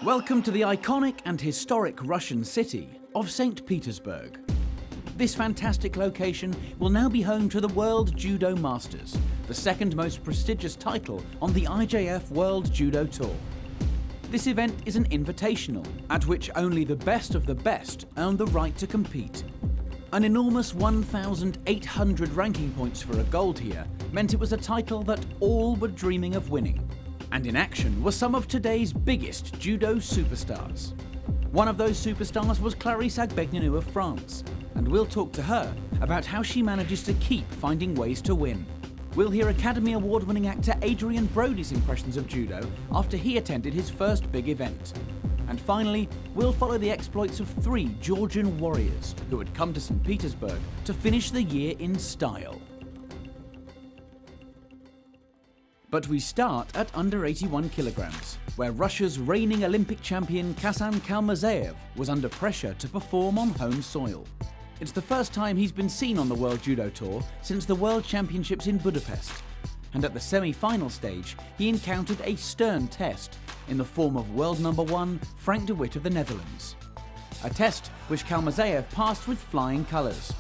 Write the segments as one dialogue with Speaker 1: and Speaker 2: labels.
Speaker 1: Welcome to the iconic and historic Russian city of St Petersburg. This fantastic location will now be home to the World Judo Masters, the second most prestigious title on the IJF World Judo Tour. This event is an invitational, at which only the best of the best earn the right to compete. An enormous 1,800 ranking points for a gold here meant it was a title that all were dreaming of winning. And in action were some of today's biggest judo superstars. One of those superstars was Clarisse Agbegnenou of France, and we'll talk to her about how she manages to keep finding ways to win. We'll hear Academy Award-winning actor Adrien Brody's impressions of judo after he attended his first big event. And finally, we'll follow the exploits of 3 Georgian warriors who had come to St Petersburg to finish the year in style. But we start at under 81 kilograms, where Russia's reigning Olympic champion Kliment Kazamaev was under pressure to perform on home soil. It's the first time he's been seen on the World Judo Tour since the World Championships in Budapest. And at the semi-final stage, he encountered a stern test in the form of world number 1 Frank de Witt of the Netherlands. A test which Kazamaev passed with flying colours,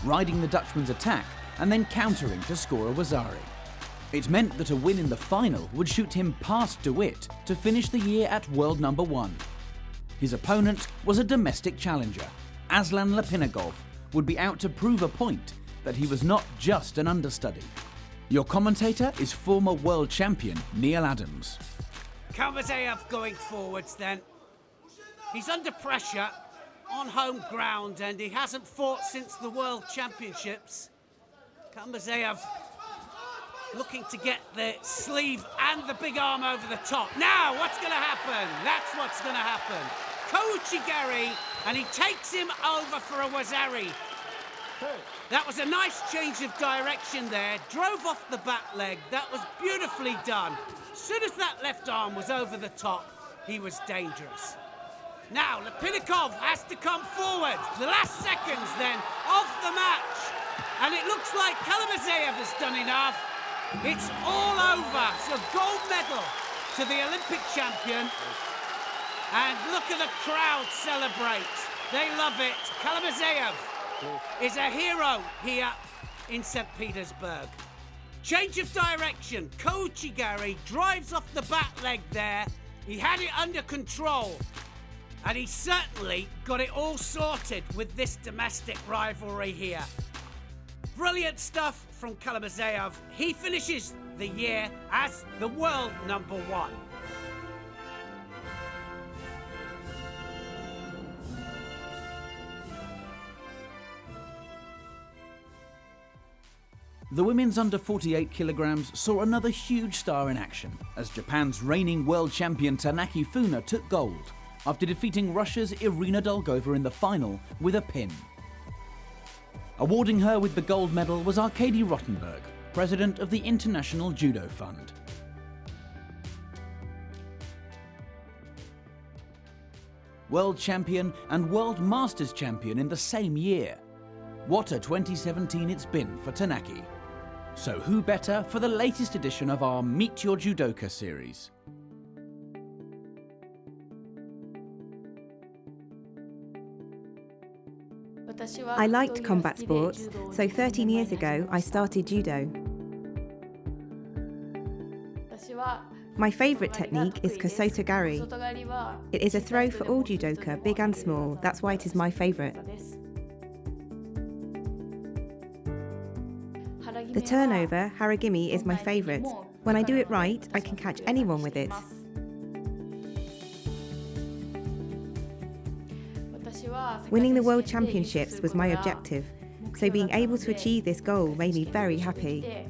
Speaker 1: riding the Dutchman's attack and then countering to score a Wazari. It meant that a win in the final would shoot him past de Witt to finish the year at world number 1. His opponent was a domestic challenger. Aslan Lapinagov would be out to prove a point that he was not just an understudy. Your commentator is former world champion Neil Adams.
Speaker 2: Kazamaev going forwards then. He's under pressure on home ground and he hasn't fought since the World Championships. Kazamaev looking to get the sleeve and the big arm over the top. Now, what's going to happen? That's what's going to happen. Kouchigari, and he takes him over for a Wazari. That was a nice change of direction there. Drove off the back leg. That was beautifully done. As soon as that left arm was over the top, he was dangerous. Now, Lapinagov has to come forward. The last seconds then of the match. And it looks like Kazamaev has done enough. It's all over. So gold medal to the Olympic champion. And look at the crowd celebrate. They love it. Kazamaev is a hero here in St Petersburg. Change of direction. Kouchigari drives off the back leg there. He had it under control. And he certainly got it all sorted with this domestic rivalry here. Brilliant stuff from Kazamaev. He finishes the year as the world number 1.
Speaker 1: The women's under 48 kilograms saw another huge star in action as Japan's reigning world champion Tanaka Funa took gold after defeating Russia's Irina Dolgova in the final with a pin. Awarding her with the gold medal was Arkady Rottenberg, president of the International Judo Fund. World champion and World Masters champion in the same year. What a 2017 it's been for Tanaka. So who better for the latest edition of our Meet Your Judoka series?
Speaker 3: I liked combat sports, so 13 years ago I started judo. My favourite technique is Kosotogari. It is a throw for all judoka, big and small, that's why it is my favourite. The turnover, haragimi, is my favourite. When I do it right, I can catch anyone with it. Winning the World Championships was my objective, so being able to achieve this goal made me very happy.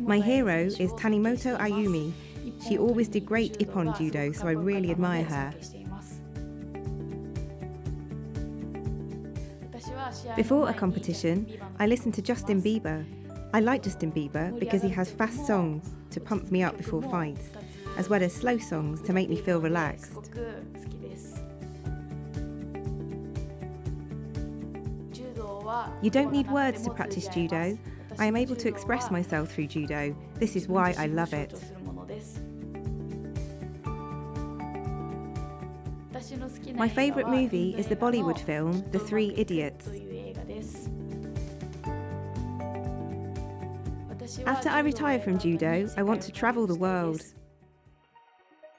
Speaker 3: My hero is Tanimoto Ayumi. She always did great ippon judo, so I really admire her. Before a competition, I listen to Justin Bieber. I like Justin Bieber because he has fast songs to pump me up before fights, as well as slow songs to make me feel relaxed. You don't need words to practice judo. I am able to express myself through judo. This is why I love it. My favourite movie is the Bollywood film The Three Idiots. After I retire from judo, I want to travel the world.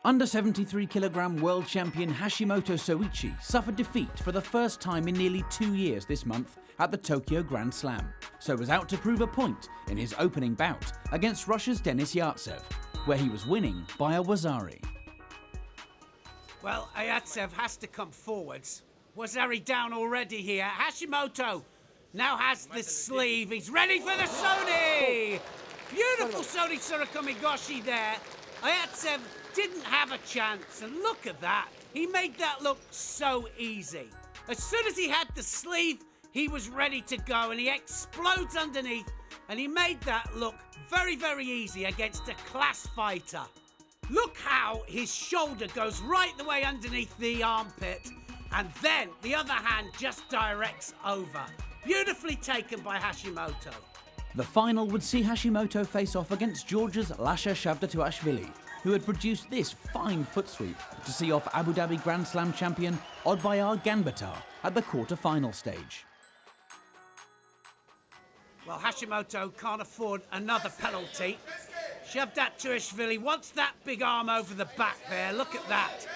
Speaker 1: Under 73 kilogram world champion Hashimoto Soichi suffered defeat for the first time in nearly 2 years this month at the Tokyo Grand Slam, so was out to prove a point in his opening bout against Russia's Denis Yartsev, where he was winning by a wazari.
Speaker 2: Well, Yartsev has to come forwards. Wazari down already here. Hashimoto now has the sleeve. He's ready for the Soni! Beautiful Soni Surakomigoshi there. Yartsev didn't have a chance, and look at that. He made that look so easy. As soon as he had the sleeve, he was ready to go, and he explodes underneath, and he made that look very, very easy against a class fighter. Look how his shoulder goes right the way underneath the armpit, and then the other hand just directs over. Beautifully taken by Hashimoto.
Speaker 1: The final would see Hashimoto face off against Georgia's Lasha Shavdatuashvili, who had produced this fine foot sweep to see off Abu Dhabi Grand Slam champion Odbayar Ganbatar at the quarter-final stage.
Speaker 2: Well, Hashimoto can't afford another penalty. Shavdatuashvili wants that big arm over the back there. Look at that.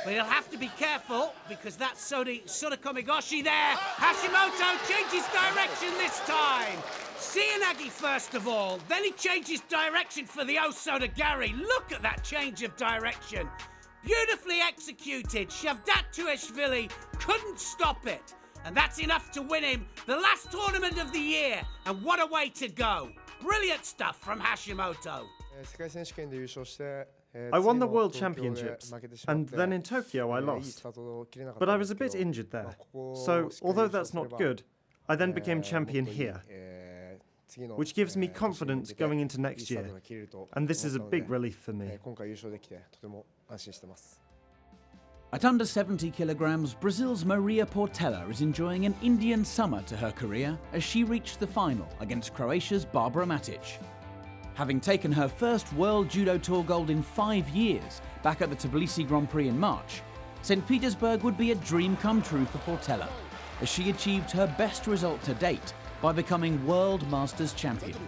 Speaker 2: But he'll have to be careful because that's Surakomigoshi there. Hashimoto changes direction this time. Seoinagi first of all, then he changes direction for the Osodagari. Look at that change of direction. Beautifully executed. Shavdatuashvili couldn't stop it. And that's enough to win him the last tournament of the year. And what a way to go. Brilliant stuff from Hashimoto.
Speaker 4: I won the World Championships, and then in Tokyo I lost. But I was a bit injured there. So, although that's not good, I then became champion here, which gives me confidence going into next year. And this is a big relief for me.
Speaker 1: At under 70 kilograms, Brazil's Maria Portela is enjoying an Indian summer to her career as she reached the final against Croatia's Barbara Matic. Having taken her first World Judo Tour gold in 5 years back at the Tbilisi Grand Prix in March, St Petersburg would be a dream come true for Portela as she achieved her best result to date by becoming World Masters champion.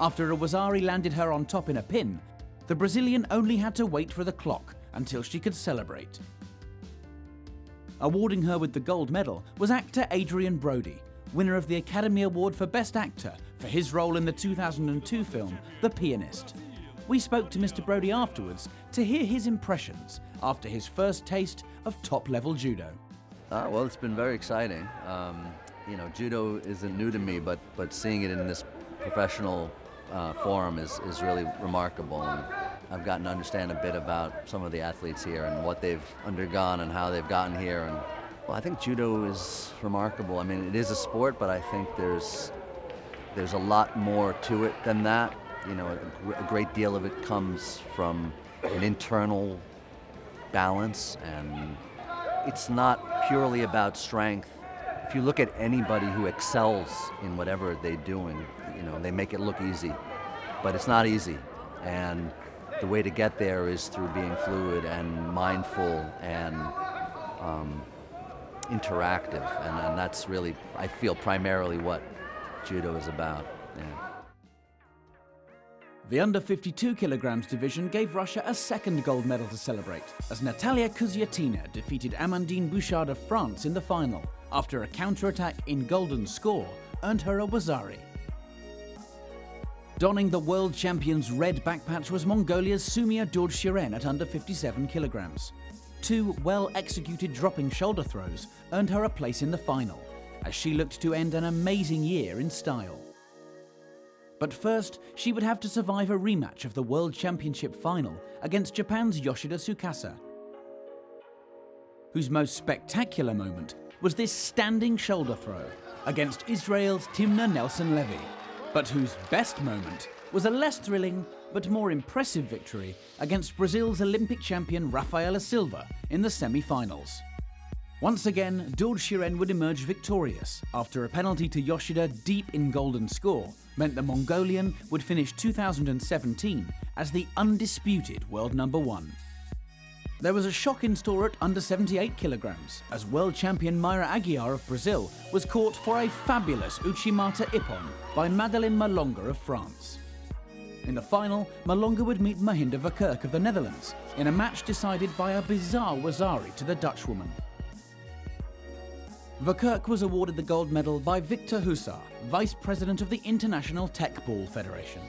Speaker 1: After a wazari landed her on top in a pin, the Brazilian only had to wait for the clock until she could celebrate. Awarding her with the gold medal was actor Adrien Brody, winner of the Academy Award for Best Actor for his role in the 2002 film The Pianist. We spoke to Mr Brody afterwards to hear his impressions after his first taste of top-level judo.
Speaker 5: Well, it's been very exciting. Judo isn't new to me, but seeing it in this professional forum is really remarkable. And I've gotten to understand a bit about some of the athletes here and what they've undergone and how they've gotten here. And well, I think judo is remarkable. I mean, it is a sport, but I think there's a lot more to it than that. A great deal of it comes from an internal balance, and it's not purely about strength. If you look at anybody who excels in whatever they're doing, they make it look easy, but it's not easy. And the way to get there is through being fluid and mindful and interactive, and that's really, I feel, primarily what judo is about. Yeah.
Speaker 1: The under 52 kilograms division gave Russia a second gold medal to celebrate as Natalia Kuzyatina defeated Amandine Bouchard of France in the final after a counterattack in golden score earned her a wazari. Donning the world champion's red backpatch was Mongolia's Sumia Dordshiren at under 57 kilograms. 2 well-executed dropping shoulder throws earned her a place in the final, as she looked to end an amazing year in style. But first, she would have to survive a rematch of the World Championship final against Japan's Yoshida Tsukasa, whose most spectacular moment was this standing shoulder throw against Israel's Timna Nelson-Levy, but whose best moment was a less thrilling but more impressive victory against Brazil's Olympic champion Rafaela Silva in the semi-finals. Once again, Dord Shiren would emerge victorious after a penalty to Yoshida deep in golden score meant the Mongolian would finish 2017 as the undisputed world number 1. There was a shock in store at under 78 kilograms as world champion Mayra Aguiar of Brazil was caught for a fabulous Uchimata Ippon by Madeleine Malonga of France. In the final, Malonga would meet Mahinda Verkerk of the Netherlands in a match decided by a bizarre wazari to the Dutchwoman. Verkerk was awarded the gold medal by Victor Hussar, Vice President of the International Tech Ball Federation.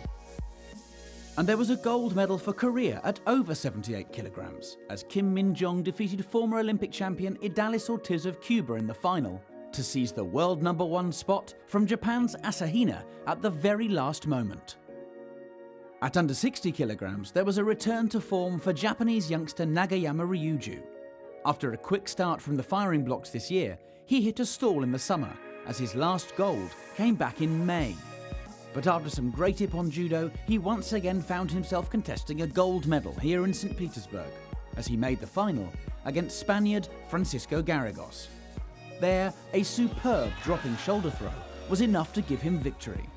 Speaker 1: And there was a gold medal for Korea at over 78 kilograms, as Kim Min-jong defeated former Olympic champion Idalis Ortiz of Cuba in the final to seize the world number 1 spot from Japan's Asahina at the very last moment. At under 60 kilograms, there was a return to form for Japanese youngster Nagayama Ryuju. After a quick start from the firing blocks this year, he hit a stall in the summer, as his last gold came back in May. But after some great Ippon judo, he once again found himself contesting a gold medal here in St Petersburg, as he made the final against Spaniard Francisco Garrigos. There, a superb dropping shoulder throw was enough to give him victory.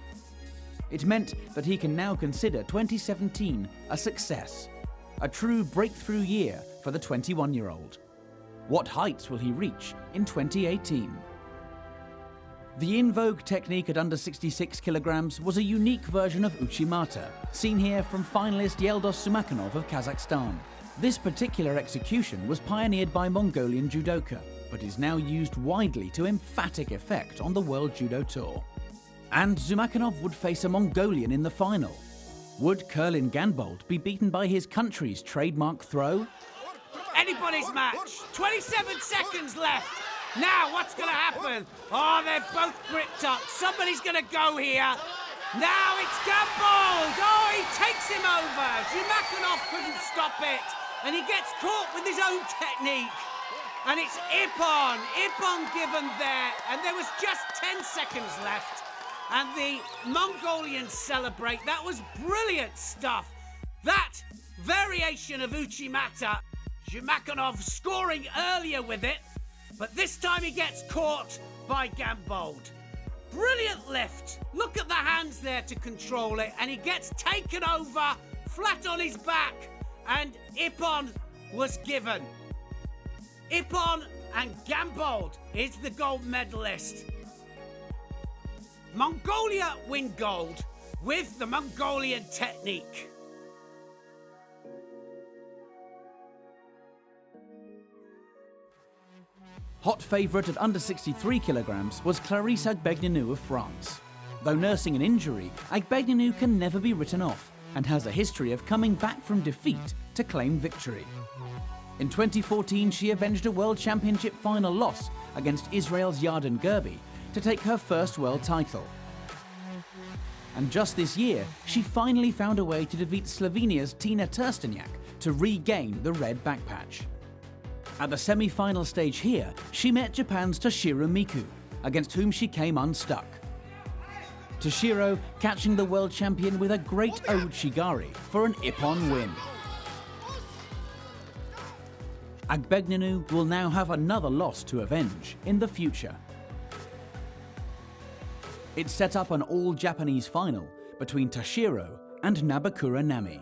Speaker 1: It meant that he can now consider 2017 a success, a true breakthrough year for the 21-year-old. What heights will he reach in 2018? The in vogue technique at under 66 kilograms was a unique version of Uchimata, seen here from finalist Yildiz Sumakhanov of Kazakhstan. This particular execution was pioneered by Mongolian judoka, but is now used widely to emphatic effect on the World Judo Tour. And Sumakhanov would face a Mongolian in the final. Would Kurlin Ganbold be beaten by his country's trademark throw?
Speaker 2: Anybody's match. 27 seconds left. Now, what's going to happen? Oh, they're both gripped up. Somebody's going to go here. Now it's Ganbold. Oh, he takes him over. Sumakhanov couldn't stop it. And he gets caught with his own technique. And it's Ippon. Ippon given there. And there was just 10 seconds left. And the Mongolians celebrate. That was brilliant stuff. That variation of Uchimata. Sumakhanov scoring earlier with it, but this time he gets caught by Ganbold. Brilliant lift. Look at the hands there to control it, and he gets taken over, flat on his back, and Ippon was given. Ippon and Ganbold is the gold medalist. Mongolia win gold with the Mongolian technique.
Speaker 1: Hot favourite at under 63 kilograms was Clarisse Agbegnenou of France. Though nursing an injury, Agbegnenou can never be written off and has a history of coming back from defeat to claim victory. In 2014, she avenged a World Championship final loss against Israel's Yarden Gerbi to take her first world title. And just this year, she finally found a way to defeat Slovenia's Tina Trstenjak to regain the red backpatch. At the semi-final stage here, she met Japan's Toshiro Miku, against whom she came unstuck. Toshiro catching the world champion with a great Ouchigari for an Ippon win. Agbegnenou will now have another loss to avenge in the future. It set up an all-Japanese final between Toshiro and Nabakura Nami.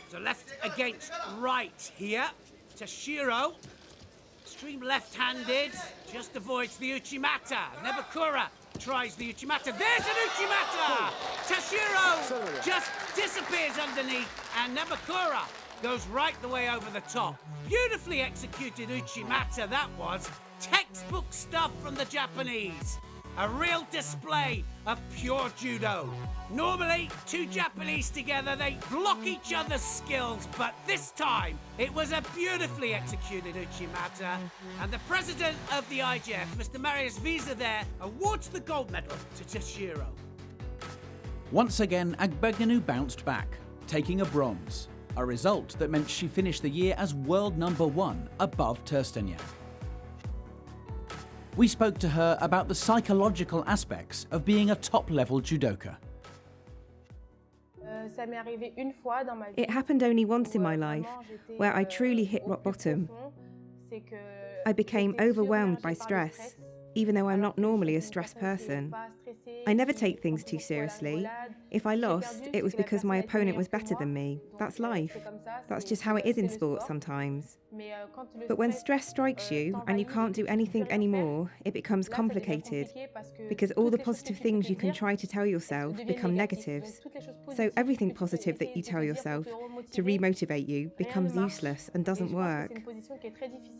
Speaker 2: So left against right here. Toshiro, extreme left-handed, just avoids the Uchimata. Nabakura tries the Uchimata. There's an Uchimata! Toshiro just disappears underneath, and Nabakura goes right the way over the top. Beautifully executed Uchimata, that was. Textbook stuff from the Japanese. A real display of pure judo. Normally, two Japanese together, they block each other's skills, but this time, it was a beautifully executed Uchimata, and the president of the IJF, Mr Marius Visa there, awards the gold medal to Toshiro.
Speaker 1: Once again, Agbegnenou bounced back, taking a bronze, a result that meant she finished the year as world number 1 above Trstenjak. We spoke to her about the psychological aspects of being a top-level judoka.
Speaker 3: It happened only once in my life, where I truly hit rock bottom. I became overwhelmed by stress, even though I'm not normally a stressed person. I never take things too seriously. If I lost, it was because my opponent was better than me. That's life. That's just how it is in sport sometimes. But when stress strikes you and you can't do anything anymore, it becomes complicated because all the positive things you can try to tell yourself become negatives. So everything positive that you tell yourself to remotivate you becomes useless and doesn't work.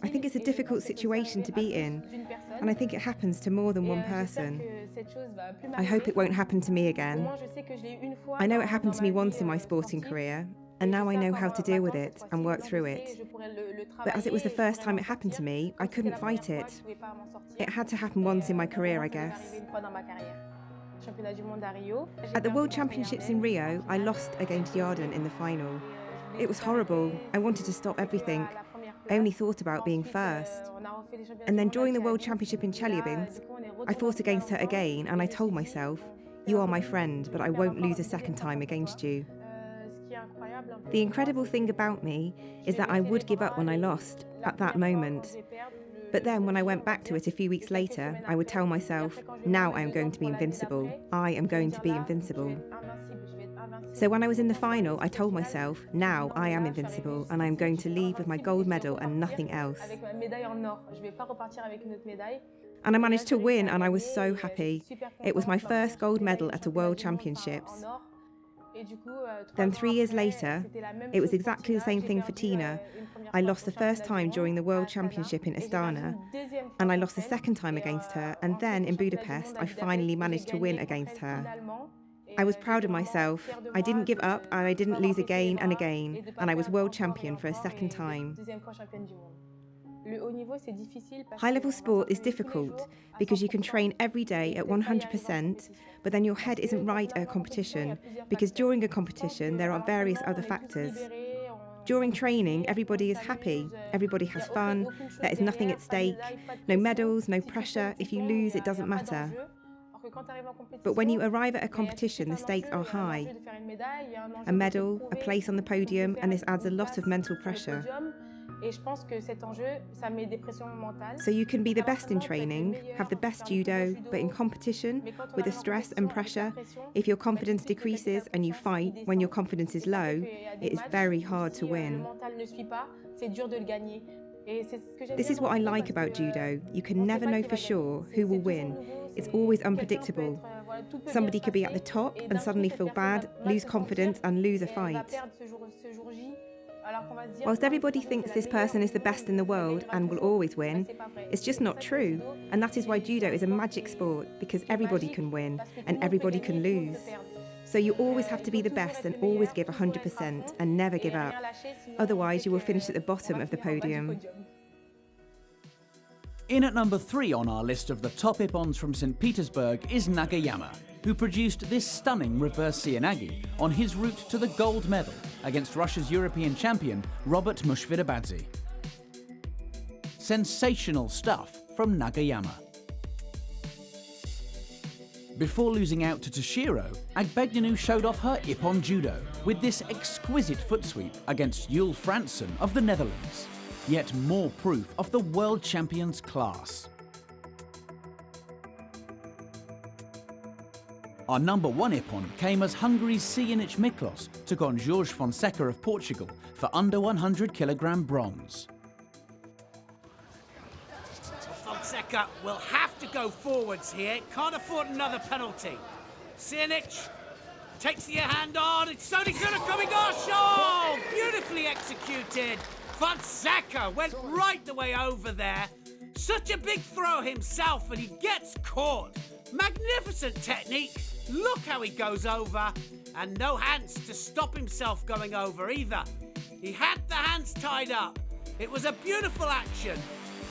Speaker 3: I think it's a difficult situation to be in, and I think it happens to more than one person. I hope it won't happen to me again. I know it happened to me once in my sporting career, and now I know how to deal with it and work through it. But as it was the first time it happened to me, I couldn't fight it. It had to happen once in my career, I guess. At the World Championships in Rio, I lost against Judo in the final. It was horrible. I wanted to stop everything. I only thought about being first. And then during the World Championship in Chelyabinsk, I fought against her again, and I told myself, "You are my friend, but I won't lose a second time against you." The incredible thing about me is that I would give up when I lost, at that moment. But then when I went back to it a few weeks later, I would tell myself, now I am going to be invincible. I am going to be invincible. So when I was in the final, I told myself, now I am invincible and I am going to leave with my gold medal and nothing else. And I managed to win, and I was so happy. It was my first gold medal at a World Championships. Then 3 years later, it was exactly the same thing for Tina. I lost the first time during the World Championship in Astana, and I lost the second time against her, and then in Budapest, I finally managed to win against her. I was proud of myself. I didn't give up, and I didn't lose again and again, and I was world champion for a second time. High-level sport is difficult because you can train every day at 100%, but then your head isn't right at a competition because during a competition there are various other factors. During training, everybody is happy, everybody has fun, there is nothing at stake, no medals, no pressure. If you lose, it doesn't matter. But when you arrive at a competition, the stakes are high. A medal, a place on the podium, and this adds a lot of mental pressure. So you can be the best in training, have the best judo, but in competition, with the stress and pressure, if your confidence decreases and you fight when your confidence is low, it is very hard to win. This is what I like about judo. You can never know for sure who will win. It's always unpredictable. Somebody could be at the top and suddenly feel bad, lose confidence and lose a fight. Whilst everybody thinks this person is the best in the world and will always win, it's just not true. And that is why judo is a magic sport, because everybody can win and everybody can lose. So you always have to be the best and always give 100% and never give up. Otherwise you will finish at the bottom of the podium.
Speaker 1: In at number 3 on our list of the top ippons from St Petersburg is Nagayama, who produced this stunning reverse Seoinage on his route to the gold medal against Russia's European champion Robert Mushvidabadze. Sensational stuff from Nagayama. Before losing out to Toshiro, Agbegnenou showed off her ippon judo with this exquisite foot sweep against Jules Fransen of the Netherlands. Yet more proof of the world champion's class. Our number 1 ippon came as Hungary's Seoinage Miklos took on Jorge Fonseca of Portugal for under 100 kilogram bronze.
Speaker 2: Fonseca will have to go forwards here, can't afford another penalty. Seoinage takes the hand on, it's Sony Suna coming gosh, oh, beautifully executed. Fonseca went right the way over there. Such a big throw himself and he gets caught. Magnificent technique. Look how he goes over. And no hands to stop himself going over either. He had the hands tied up. It was a beautiful action.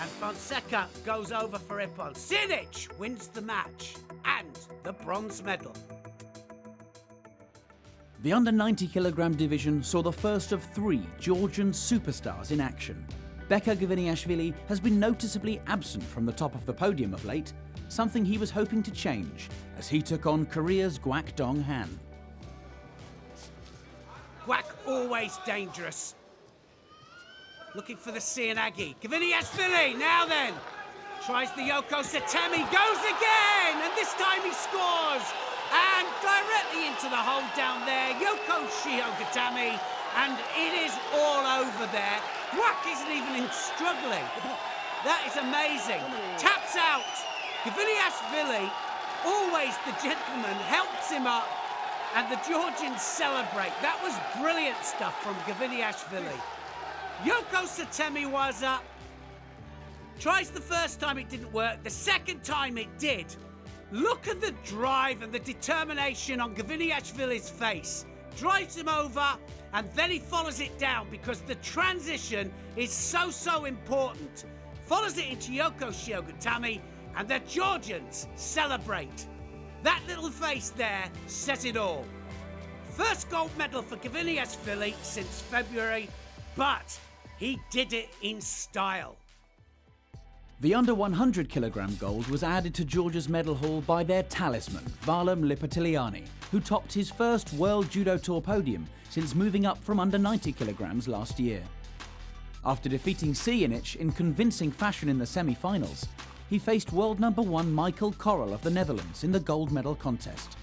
Speaker 2: And Fonseca goes over for ippon. Seoinage wins the match and the bronze medal.
Speaker 1: The under 90 kilogram division saw the first of 3 Georgian superstars in action. Beka Gviniashvili has been noticeably absent from the top of the podium of late, something he was hoping to change as he took on Korea's Gwak Dong-han.
Speaker 2: Gwak always dangerous. looking for the Seanagi. Kazamaev, now then. Tries the Yoko Satemi, goes again, and this time he scores. And directly into the hole down there, Yoko Shihogatami, and it is all over there. Guak isn't even struggling. That is amazing. Taps out. Kazamaev, always the gentleman, helps him up, and the Georgians celebrate. That was brilliant stuff from Kazamaev. Yoko Satemi was up. Tries the first time, it didn't work. The second time it did. Look at the drive and the determination on Kazamaev's face. Drives him over, and then he follows it down because the transition is so important. Follows it into Yoko Shihogatami, and the Georgians celebrate. That little face there says it all. First gold medal for Kazamaev since February, but he did it in style.
Speaker 1: The under 100 kilogram gold was added to Georgia's medal haul by their talisman, Valim Lipitiliani, who topped his first World Judo Tour podium since moving up from under 90 kilograms last year. After defeating Sijenic in convincing fashion in the semi-finals, he faced world number 1 Michael Corral of the Netherlands in the gold medal contest.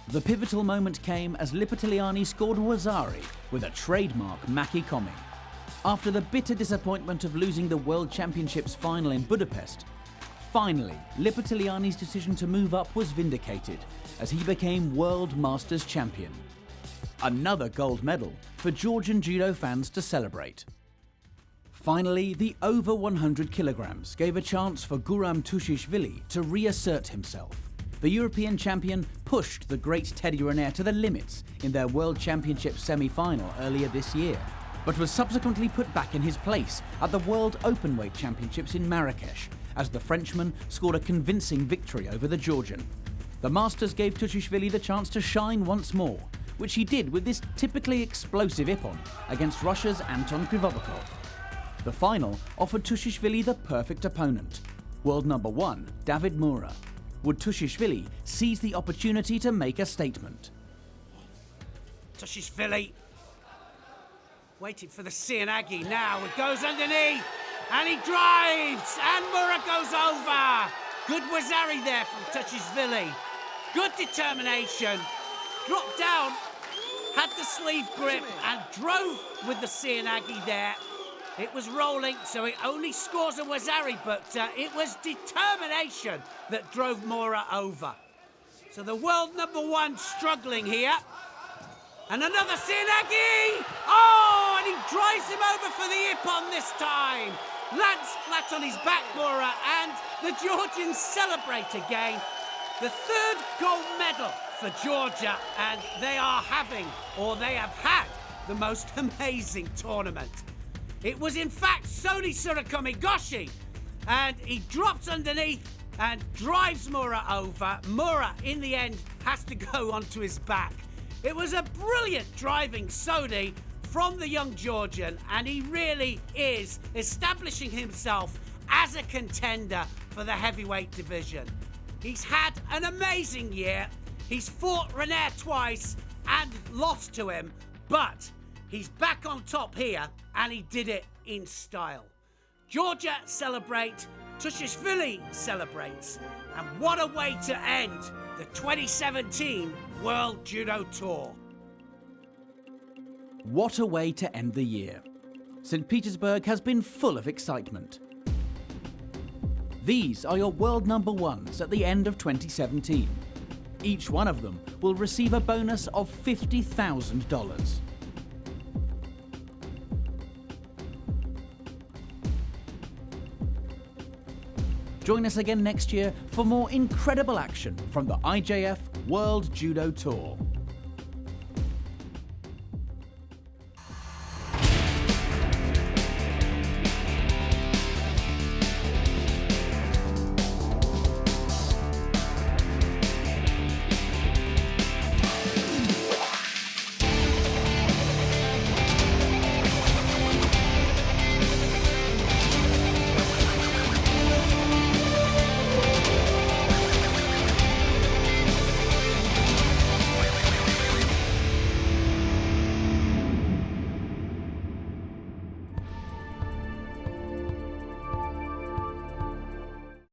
Speaker 1: The pivotal moment came as Lipitiliani scored Wazari with a trademark Maki Komi. After the bitter disappointment of losing the World Championships final in Budapest, finally, Lipitiliani's decision to move up was vindicated as he became World Masters champion. Another gold medal for Georgian judo fans to celebrate. Finally, the over 100 kilograms gave a chance for Guram Tushishvili to reassert himself. The European champion pushed the great Teddy Riner to the limits in their World Championship semi-final earlier this year, but was subsequently put back in his place at the World Openweight Championships in Marrakesh as the Frenchman scored a convincing victory over the Georgian. The Masters gave Tushishvili the chance to shine once more, which he did with this typically explosive ippon against Russia's Anton Krivobakov. The final offered Tushishvili the perfect opponent, world number 1 David Mura. Would Tushishvili seize the opportunity to make a statement?
Speaker 2: Tushishvili waiting for the Seanagi now. It goes underneath, and he drives, and Mura goes over. Good Wazari there from Tushishvili. Good determination. Dropped down, had the sleeve grip, and drove with the Seanagi there. It was rolling, so it only scores a Wazari, but it was determination that drove Mura over. So the world number 1 struggling here. And another Seanagi! Oh, and he drives him over for the ippon this time. Lands flat on his back, Mura, and the Georgians celebrate again. The third gold medal for Georgia, and they are having, or they have had, the most amazing tournament. It was in fact Soni Surakomigoshi, and he drops underneath and drives Mura over. Mura, in the end, has to go onto his back. It was a brilliant driving Soni from the young Georgian, and he really is establishing himself as a contender for the heavyweight division. He's had an amazing year. He's fought Riner twice and lost to him, but he's back on top here, and he did it in style. Georgia celebrate, Tushishvili celebrates, and what a way to end the 2017 World Judo Tour.
Speaker 1: What a way to end the year. St Petersburg has been full of excitement. These are your world number 1s at the end of 2017. Each one of them will receive a bonus of $50,000. Join us again next year for more incredible action from the IJF World Judo Tour.